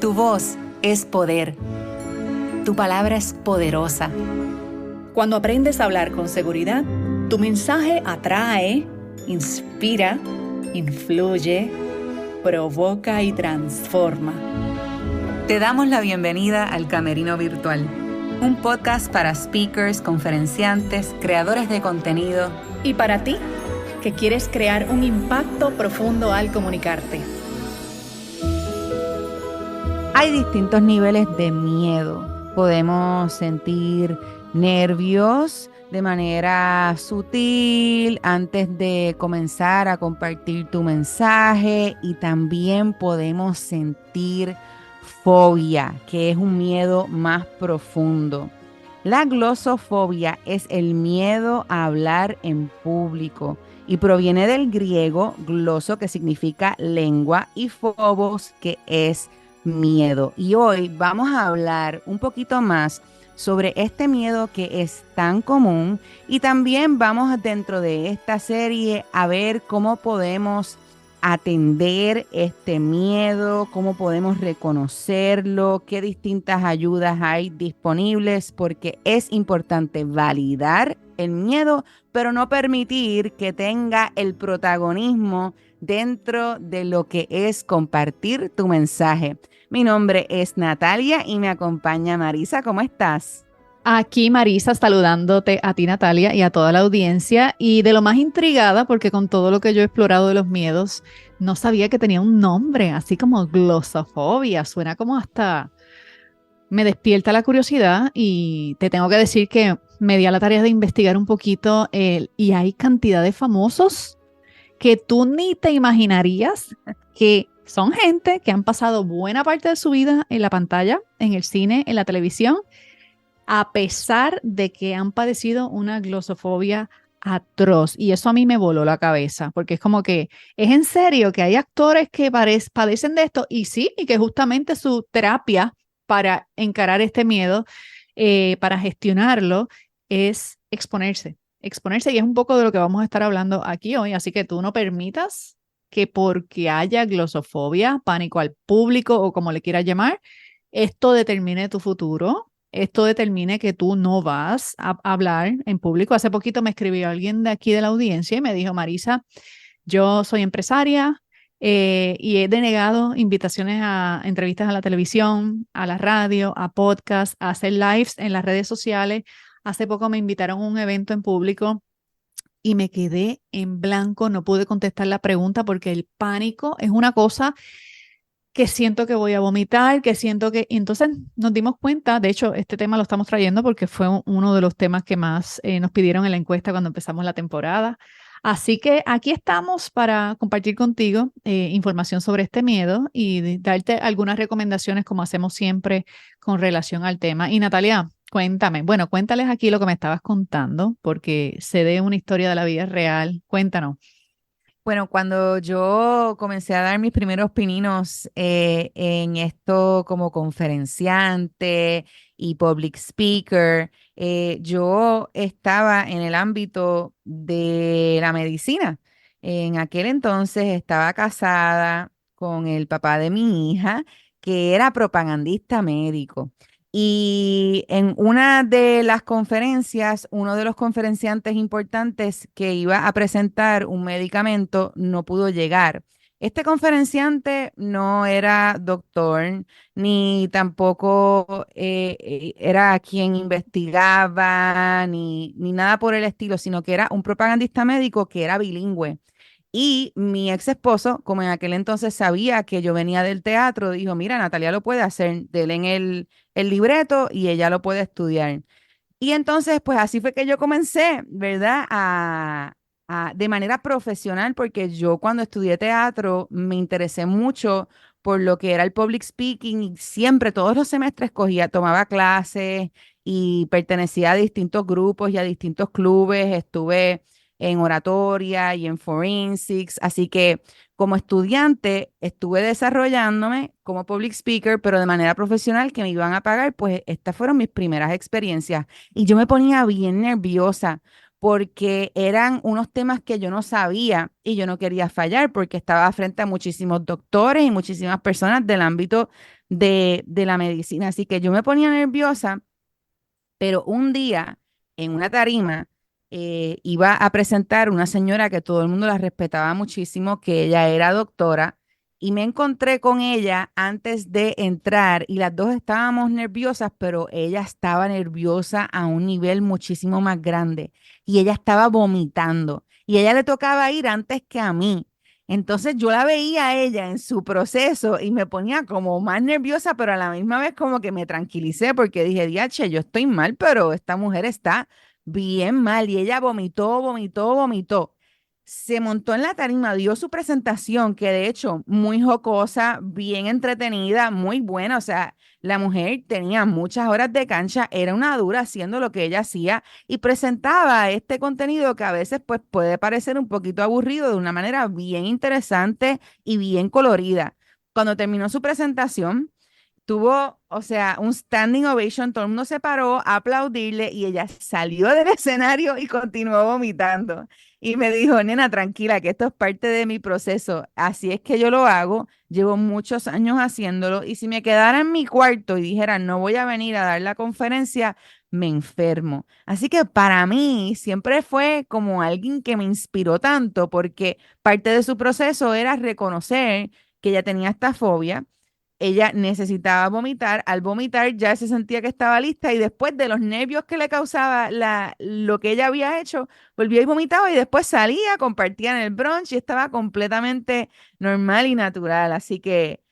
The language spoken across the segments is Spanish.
Tu voz es poder. Tu palabra es poderosa. Cuando aprendes a hablar con seguridad, tu mensaje atrae, inspira, influye, provoca y transforma. Te damos la bienvenida al Camerino Virtual, un podcast para speakers, conferenciantes, creadores de contenido y para ti, que quieres crear un impacto profundo al comunicarte. Hay distintos niveles de miedo. Podemos sentir nervios de manera sutil antes de comenzar a compartir tu mensaje, y también podemos sentir fobia, que es un miedo más profundo. La glosofobia es el miedo a hablar en público y proviene del griego gloso, que significa lengua, y phobos, que es miedo. Y hoy vamos a hablar un poquito más sobre este miedo que es tan común, y también vamos dentro de esta serie a ver cómo podemos atender este miedo, cómo podemos reconocerlo, qué distintas ayudas hay disponibles, porque es importante validar el miedo, pero no permitir que tenga el protagonismo dentro de lo que es compartir tu mensaje. Mi nombre es Natalia y me acompaña Marisa. ¿Cómo estás? Aquí Marisa saludándote a ti, Natalia, y a toda la audiencia, y de lo más intrigada porque con todo lo que yo he explorado de los miedos, no sabía que tenía un nombre, así como glosofobia. Suena como hasta me despierta la curiosidad, y te tengo que decir que me di a la tarea de investigar un poquito y hay cantidad de famosos que tú ni te imaginarías que son gente que han pasado buena parte de su vida en la pantalla, en el cine, en la televisión, a pesar de que han padecido una glosofobia atroz. Y eso a mí me voló la cabeza, porque es como que, ¿es en serio que hay actores que padecen de esto? Y sí, y que justamente su terapia para encarar este miedo, para gestionarlo, es exponerse. Exponerse, y es un poco de lo que vamos a estar hablando aquí hoy. Así que tú no permitas que porque haya glosofobia, pánico al público o como le quieras llamar, esto determine tu futuro. Esto determine que tú no vas a hablar en público. Hace poquito me escribió alguien de aquí de la audiencia y me dijo: Marisa, yo soy empresaria y he denegado invitaciones a entrevistas a la televisión, a la radio, a podcast, a hacer lives en las redes sociales. Hace poco me invitaron a un evento en público y me quedé en blanco, no pude contestar la pregunta porque el pánico es una cosa que siento que voy a vomitar, que siento que... Y entonces nos dimos cuenta, de hecho, este tema lo estamos trayendo porque fue uno de los temas que más nos pidieron en la encuesta cuando empezamos la temporada. Así que aquí estamos para compartir contigo información sobre este miedo y darte algunas recomendaciones, como hacemos siempre con relación al tema. Y Natalia, cuéntame, bueno, cuéntales aquí lo que me estabas contando, porque sé de una historia de la vida real. Cuéntanos. Bueno, cuando yo comencé a dar mis primeros pininos en esto como conferenciante y public speaker, yo estaba en el ámbito de la medicina. En aquel entonces estaba casada con el papá de mi hija, que era propagandista médico. Y en una de las conferencias, uno de los conferenciantes importantes que iba a presentar un medicamento no pudo llegar. Este conferenciante no era doctor, ni tampoco era quien investigaba, ni nada por el estilo, sino que era un propagandista médico que era bilingüe. Y mi ex esposo, como en aquel entonces sabía que yo venía del teatro, dijo: mira, Natalia lo puede hacer, dele en el libreto y ella lo puede estudiar. Y entonces, pues así fue que yo comencé, ¿verdad? De manera profesional, porque yo cuando estudié teatro me interesé mucho por lo que era el public speaking, y siempre, todos los semestres tomaba clases y pertenecía a distintos grupos y a distintos clubes. Estuve en oratoria y en forensics, así que como estudiante estuve desarrollándome como public speaker, pero de manera profesional, que me iban a pagar. Pues estas fueron mis primeras experiencias y yo me ponía bien nerviosa porque eran unos temas que yo no sabía y yo no quería fallar porque estaba frente a muchísimos doctores y muchísimas personas del ámbito de la medicina. Así que yo me ponía nerviosa, pero un día en una tarima iba a presentar una señora que todo el mundo la respetaba muchísimo, que ella era doctora, y me encontré con ella antes de entrar y las dos estábamos nerviosas, pero ella estaba nerviosa a un nivel muchísimo más grande y ella estaba vomitando y a ella le tocaba ir antes que a mí. Entonces yo la veía a ella en su proceso y me ponía como más nerviosa, pero a la misma vez como que me tranquilicé porque dije, diache, yo estoy mal, pero esta mujer está bien mal. Y ella vomitó, vomitó, vomitó. Se montó en la tarima, dio su presentación, que de hecho muy jocosa, bien entretenida, muy buena. O sea, la mujer tenía muchas horas de cancha, era una dura haciendo lo que ella hacía y presentaba este contenido que a veces pues puede parecer un poquito aburrido de una manera bien interesante y bien colorida. Cuando terminó su presentación, tuvo, o sea, un standing ovation, todo el mundo se paró a aplaudirle y ella salió del escenario y continuó vomitando. Y me dijo, nena, tranquila, que esto es parte de mi proceso. Así es que yo lo hago, llevo muchos años haciéndolo y si me quedara en mi cuarto y dijera, no voy a venir a dar la conferencia, me enfermo. Así que para mí siempre fue como alguien que me inspiró tanto porque parte de su proceso era reconocer que ella tenía esta fobia. Ella necesitaba vomitar, al vomitar ya se sentía que estaba lista y después de los nervios que le causaba lo que ella había hecho, volvió y vomitaba y después salía, compartía en el brunch y estaba completamente normal y natural. Así que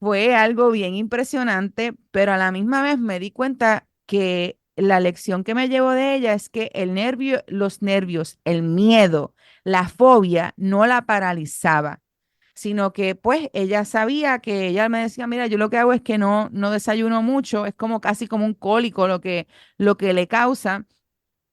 fue algo bien impresionante, pero a la misma vez me di cuenta que la lección que me llevo de ella es que el nervio, los nervios, el miedo, la fobia no la paralizaba, sino que pues ella sabía que ella me decía, mira, yo lo que hago es que no desayuno mucho, es como casi como un cólico lo que le causa.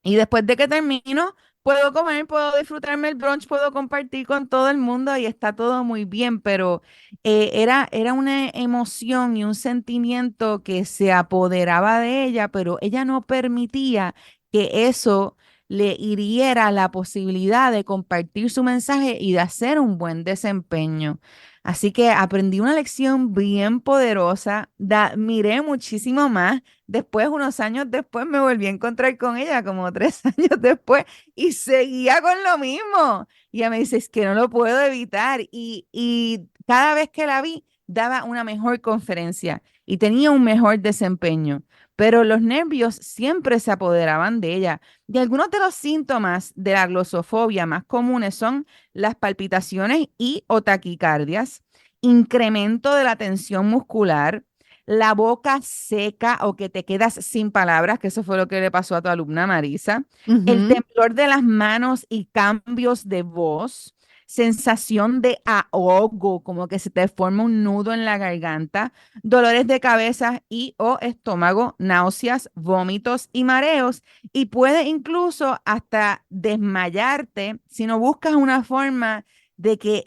Y después de que termino, puedo comer, puedo disfrutarme el brunch, puedo compartir con todo el mundo y está todo muy bien, pero era una emoción y un sentimiento que se apoderaba de ella, pero ella no permitía que eso le hiriera la posibilidad de compartir su mensaje y de hacer un buen desempeño. Así que aprendí una lección bien poderosa, miré muchísimo más. Después, unos años después, me volví a encontrar con ella, como 3 años después, y seguía con lo mismo. Y ella me dice, es que no lo puedo evitar. Y cada vez que la vi, daba una mejor conferencia y tenía un mejor desempeño. Pero los nervios siempre se apoderaban de ella. Y algunos de los síntomas de la glosofobia más comunes son las palpitaciones y o taquicardias, incremento de la tensión muscular, la boca seca o que te quedas sin palabras, que eso fue lo que le pasó a tu alumna Marisa, el Ujú. temblor de las manos y cambios de voz, sensación de ahogo, como que se te forma un nudo en la garganta, dolores de cabeza y o estómago, náuseas, vómitos y mareos, y puede incluso hasta desmayarte si no buscas una forma de que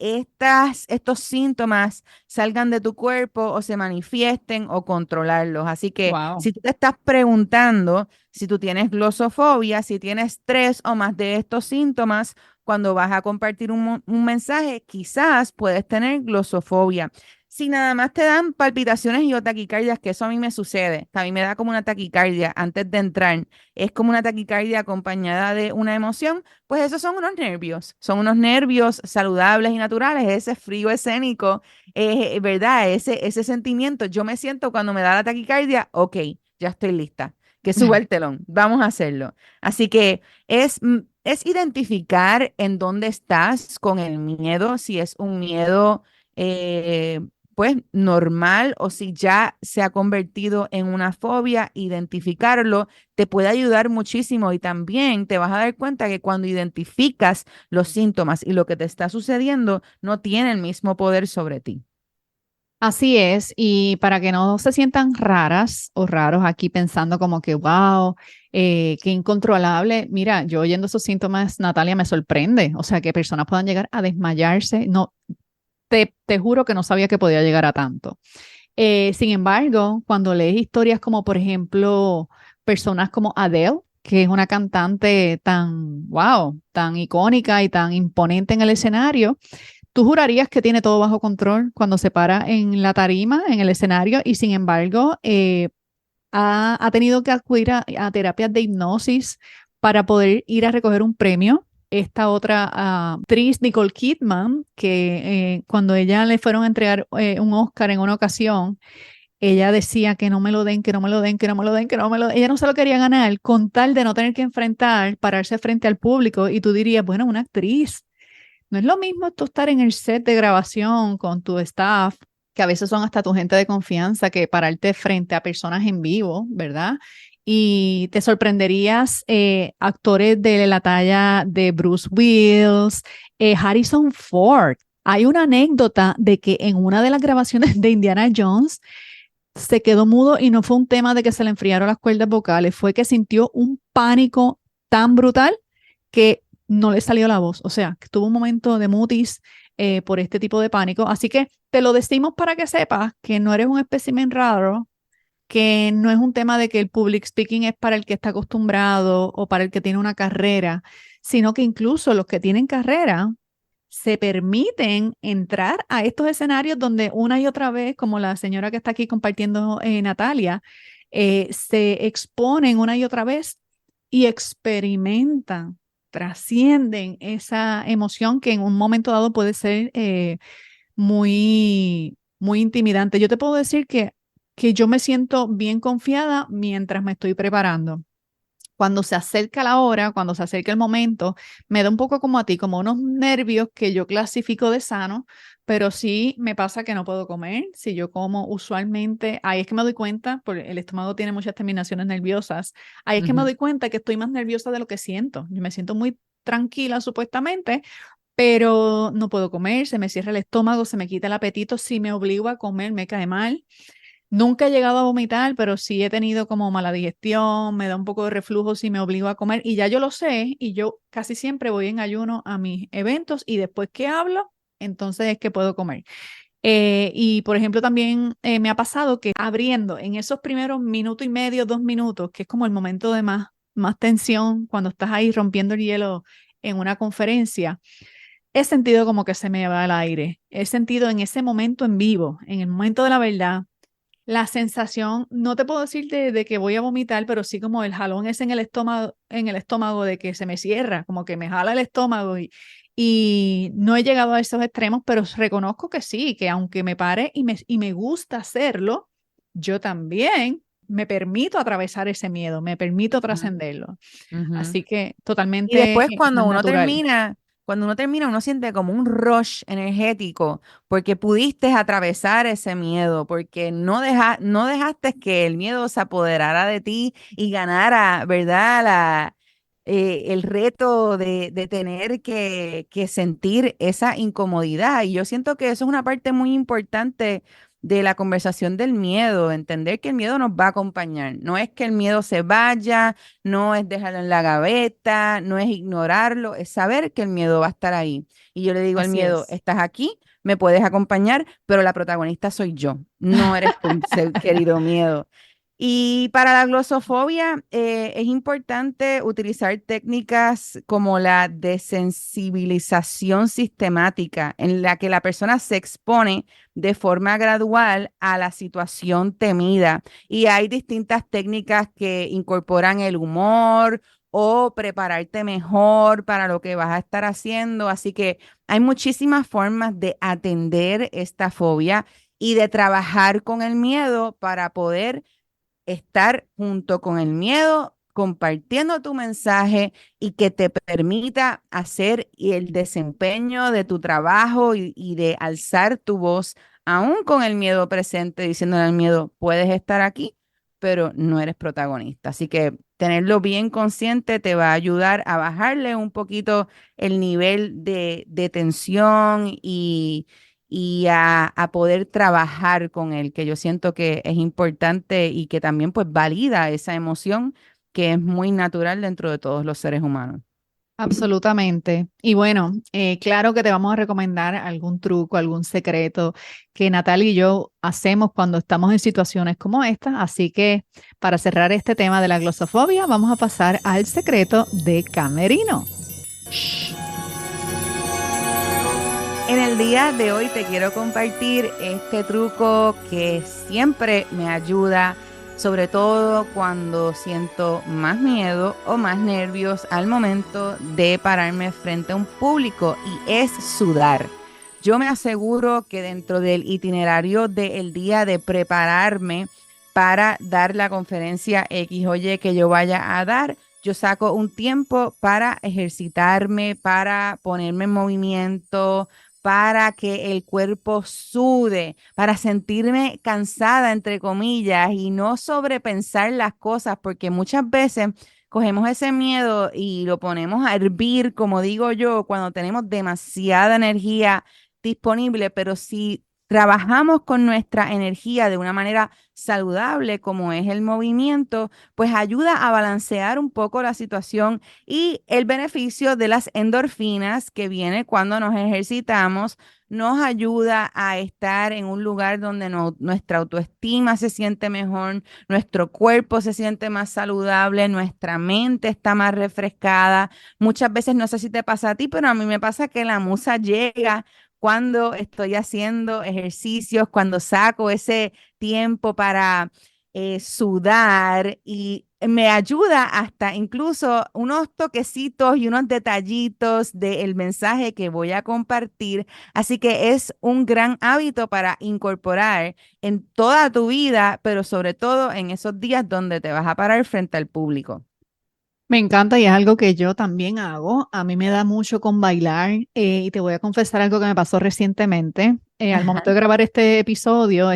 estos síntomas salgan de tu cuerpo o se manifiesten o controlarlos. Así que Wow. si tú te estás preguntando si tú tienes glosofobia, si tienes tres o más de estos síntomas, cuando vas a compartir un mensaje, quizás puedes tener glosofobia. Si nada más te dan palpitaciones y o taquicardias, que eso a mí me sucede, que a mí me da como una taquicardia antes de entrar, es como una taquicardia acompañada de una emoción, pues esos son unos nervios saludables y naturales, ese frío escénico, ¿verdad? Ese sentimiento, yo me siento cuando me da la taquicardia, ok, ya estoy lista, que suba el telón, vamos a hacerlo. Así que es identificar en dónde estás con el miedo, si es un miedo eh, pues normal o si ya se ha convertido en una fobia, identificarlo te puede ayudar muchísimo y también te vas a dar cuenta que cuando identificas los síntomas y lo que te está sucediendo no tiene el mismo poder sobre ti. Así es, y para que no se sientan raras o raros aquí pensando como que, wow, qué incontrolable. Mira, yo oyendo esos síntomas, Natalia, me sorprende. O sea, que personas puedan llegar a desmayarse. No, te juro que no sabía que podía llegar a tanto. Sin embargo, cuando lees historias como, por ejemplo, personas como Adele, que es una cantante tan, wow, tan icónica y tan imponente en el escenario, tú jurarías que tiene todo bajo control cuando se para en la tarima, en el escenario, y sin embargo ha tenido que acudir a terapias de hipnosis para poder ir a recoger un premio. Esta otra actriz, Nicole Kidman, que cuando ella le fueron a entregar un Oscar en una ocasión, ella decía que no me lo den, que no me lo den, que no me lo den, que no me lo den. Ella no se lo quería ganar con tal de no tener que pararse frente al público. Y tú dirías, bueno, una actriz. No es lo mismo tú estar en el set de grabación con tu staff, que a veces son hasta tu gente de confianza, que pararte frente a personas en vivo, ¿verdad? Y te sorprenderías actores de la talla de Bruce Willis, Harrison Ford. Hay una anécdota de que en una de las grabaciones de Indiana Jones se quedó mudo y no fue un tema de que se le enfriaron las cuerdas vocales, fue que sintió un pánico tan brutal que no le salió la voz. O sea, que tuvo un momento de mutis por este tipo de pánico. Así que te lo decimos para que sepas que no eres un espécimen raro, que no es un tema de que el public speaking es para el que está acostumbrado o para el que tiene una carrera, sino que incluso los que tienen carrera se permiten entrar a estos escenarios donde una y otra vez, como la señora que está aquí compartiendo, Natalia, se exponen una y otra vez y experimentan, trascienden esa emoción que en un momento dado puede ser muy, muy intimidante. Yo te puedo decir que yo me siento bien confiada mientras me estoy preparando. Cuando se acerca la hora, cuando se acerca el momento, me da un poco como a ti, como unos nervios que yo clasifico de sano, pero sí me pasa que no puedo comer. Si yo como usualmente, ahí es que me doy cuenta, porque el estómago tiene muchas terminaciones nerviosas, ahí es que me doy cuenta que estoy más nerviosa de lo que siento. Yo me siento muy tranquila supuestamente, pero no puedo comer, se me cierra el estómago, se me quita el apetito. Si me obligo a comer, me cae mal. Nunca he llegado a vomitar, pero sí he tenido como mala digestión, me da un poco de reflujo si me obligo a comer y ya yo lo sé y yo casi siempre voy en ayuno a mis eventos y después que hablo, entonces es que puedo comer. Y por ejemplo también me ha pasado que abriendo en esos primeros minuto y medio, 2 minutos, que es como el momento de más tensión cuando estás ahí rompiendo el hielo en una conferencia, he sentido como que se me va el aire, he sentido en ese momento en vivo, en el momento de la verdad la sensación, no te puedo decir de que voy a vomitar, pero sí como el jalón es en el estómago de que se me cierra, como que me jala el estómago y no he llegado a esos extremos, pero reconozco que sí, que aunque me pare y me gusta hacerlo, yo también me permito atravesar ese miedo, me permito trascenderlo. Así que Y totalmente después más natural. cuando uno termina, uno siente como un rush energético porque pudiste atravesar ese miedo, porque no dejaste que el miedo se apoderara de ti y ganara, ¿verdad? El reto de tener que sentir esa incomodidad. Y yo siento que eso es una parte muy importante de la conversación del miedo, entender que el miedo nos va a acompañar. No es que el miedo se vaya, no es dejarlo en la gaveta, no es ignorarlo, es saber que el miedo va a estar ahí. Y yo le digo al Así miedo, es. estás aquí, me puedes acompañar, pero la protagonista soy yo, no eres tú, querido miedo. Y para la glosofobia es importante utilizar técnicas como la desensibilización sistemática, en la que la persona se expone de forma gradual a la situación temida. Y hay distintas técnicas que incorporan el humor o prepararte mejor para lo que vas a estar haciendo. Así que hay muchísimas formas de atender esta fobia y de trabajar con el miedo para poder estar junto con el miedo, compartiendo tu mensaje y que te permita hacer el desempeño de tu trabajo y de alzar tu voz, aún con el miedo presente, diciéndole al miedo, puedes estar aquí, pero no eres protagonista. Así que tenerlo bien consciente te va a ayudar a bajarle un poquito el nivel de tensión y a poder trabajar con él, que yo siento que es importante y que también pues valida esa emoción que es muy natural dentro de todos los seres humanos. Absolutamente. Y bueno, claro que te vamos a recomendar algún truco, algún secreto que Natalia y yo hacemos cuando estamos en situaciones como esta. Así que para cerrar este tema de la glosofobia, vamos a pasar al secreto de Camerino. En el día de hoy te quiero compartir este truco que siempre me ayuda, sobre todo cuando siento más miedo o más nervios al momento de pararme frente a un público, y es sudar. Yo me aseguro que dentro del itinerario del día de prepararme para dar la conferencia X o Y que yo vaya a dar, yo saco un tiempo para ejercitarme, para ponerme en movimiento, para que el cuerpo sude, para sentirme cansada, entre comillas, y no sobrepensar las cosas, porque muchas veces cogemos ese miedo y lo ponemos a hervir, como digo yo, cuando tenemos demasiada energía disponible, pero si trabajamos con nuestra energía de una manera saludable, como es el movimiento, pues ayuda a balancear un poco la situación, y el beneficio de las endorfinas que viene cuando nos ejercitamos nos ayuda a estar en un lugar donde nuestra autoestima se siente mejor, nuestro cuerpo se siente más saludable, nuestra mente está más refrescada. Muchas veces, no sé si te pasa a ti, pero a mí me pasa que la musa llega cuando estoy haciendo ejercicios, cuando saco ese tiempo para sudar, y me ayuda hasta incluso unos toquecitos y unos detallitos del mensaje que voy a compartir. Así que es un gran hábito para incorporar en toda tu vida, pero sobre todo en esos días donde te vas a parar frente al público. Me encanta y es algo que yo también hago. A mí me da mucho con bailar y te voy a confesar algo que me pasó recientemente. Al momento de grabar este episodio,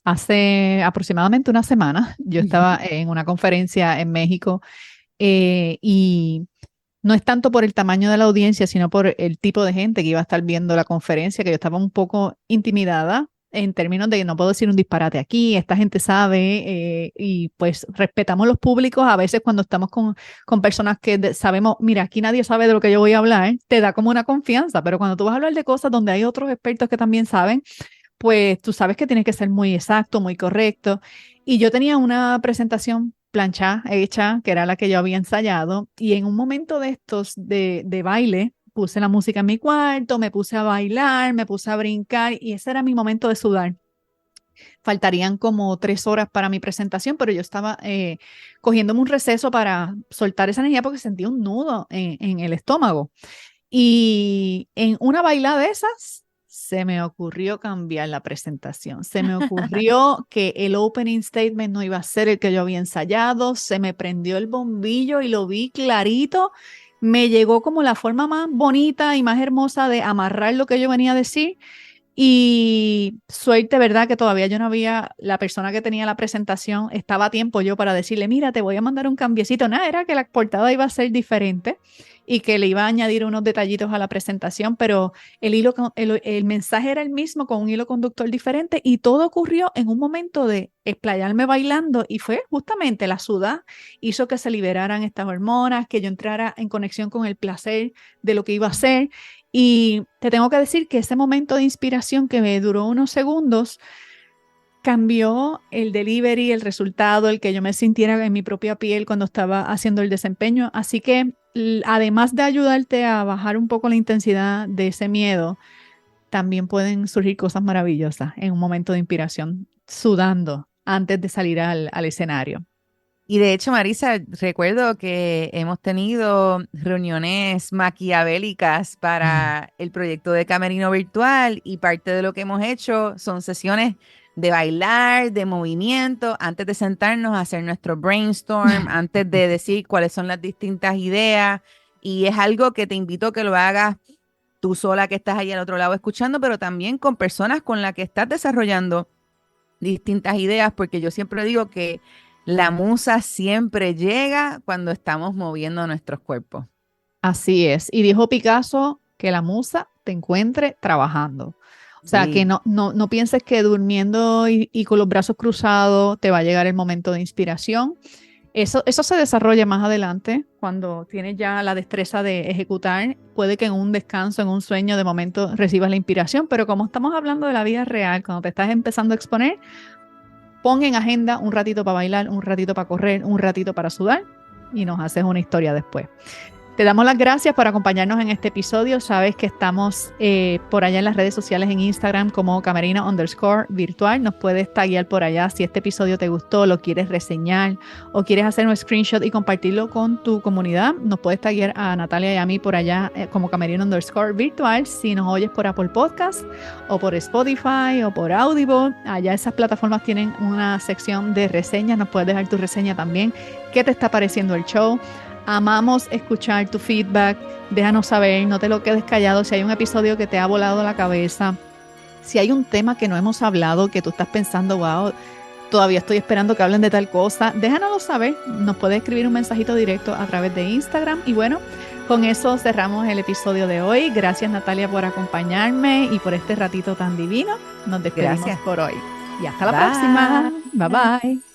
hace aproximadamente una semana, yo estaba en una conferencia en México y no es tanto por el tamaño de la audiencia, sino por el tipo de gente que iba a estar viendo la conferencia, que yo estaba un poco intimidada en términos de que no puedo decir un disparate aquí, esta gente sabe y pues respetamos los públicos. A veces cuando estamos con personas que sabemos, mira, aquí nadie sabe de lo que yo voy a hablar, te da como una confianza, pero cuando tú vas a hablar de cosas donde hay otros expertos que también saben, pues tú sabes que tienes que ser muy exacto, muy correcto. Y yo tenía una presentación planchada, hecha, que era la que yo había ensayado, y en un momento de estos de baile, puse la música en mi cuarto, me puse a bailar, me puse a brincar, y ese era mi momento de sudar. Faltarían como 3 horas para mi presentación, pero yo estaba cogiéndome un receso para soltar esa energía porque sentía un nudo en el estómago. Y en una bailada de esas, se me ocurrió cambiar la presentación. Se me ocurrió que el opening statement no iba a ser el que yo había ensayado. Se me prendió el bombillo y lo vi clarito. Me llegó como la forma más bonita y más hermosa de amarrar lo que yo venía a decir. Y suerte, ¿verdad? Que todavía yo no había, la persona que tenía la presentación, estaba a tiempo yo para decirle, mira, te voy a mandar un cambiecito. Nada, era que la portada iba a ser diferente y que le iba a añadir unos detallitos a la presentación, pero el mensaje era el mismo con un hilo conductor diferente, y todo ocurrió en un momento de explayarme bailando, y fue justamente la sudá hizo que se liberaran estas hormonas, que yo entrara en conexión con el placer de lo que iba a hacer. Y te tengo que decir que ese momento de inspiración que me duró unos segundos cambió el delivery, el resultado, el que yo me sintiera en mi propia piel cuando estaba haciendo el desempeño. Así que además de ayudarte a bajar un poco la intensidad de ese miedo, también pueden surgir cosas maravillosas en un momento de inspiración, sudando antes de salir al escenario. Y de hecho, Marisa, recuerdo que hemos tenido reuniones maquiavélicas para el proyecto de Camerino Virtual, y parte de lo que hemos hecho son sesiones de bailar, de movimiento, antes de sentarnos a hacer nuestro brainstorm, antes de decir cuáles son las distintas ideas. Y es algo que te invito a que lo hagas tú sola, que estás ahí al otro lado escuchando, pero también con personas con las que estás desarrollando distintas ideas, porque yo siempre digo que la musa siempre llega cuando estamos moviendo nuestros cuerpos. Así es. Y dijo Picasso que la musa te encuentre trabajando. O sea, que Sí. no pienses que durmiendo y con los brazos cruzados te va a llegar el momento de inspiración. Eso se desarrolla más adelante, cuando tienes ya la destreza de ejecutar. Puede que en un descanso, en un sueño, de momento recibas la inspiración, pero como estamos hablando de la vida real, cuando te estás empezando a exponer, pon en agenda un ratito para bailar, un ratito para correr, un ratito para sudar, y nos haces una historia después. Te damos las gracias por acompañarnos en este episodio. Sabes que estamos por allá en las redes sociales, en Instagram como Camerino_virtual. Nos puedes taguear por allá si este episodio te gustó, lo quieres reseñar o quieres hacer un screenshot y compartirlo con tu comunidad. Nos puedes taguear a Natalia y a mí por allá como Camerino_virtual. Si nos oyes por Apple Podcast o por Spotify o por Audible, allá esas plataformas tienen una sección de reseñas. Nos puedes dejar tu reseña también. ¿Qué te está pareciendo el show? Amamos escuchar tu feedback, déjanos saber, no te lo quedes callado si hay un episodio que te ha volado la cabeza, si hay un tema que no hemos hablado, que tú estás pensando, wow, todavía estoy esperando que hablen de tal cosa, déjanoslo saber, nos puedes escribir un mensajito directo a través de Instagram y bueno, con eso cerramos el episodio de hoy. Gracias Natalia por acompañarme y por este ratito tan divino. Nos despedimos por hoy y hasta la próxima. Bye bye.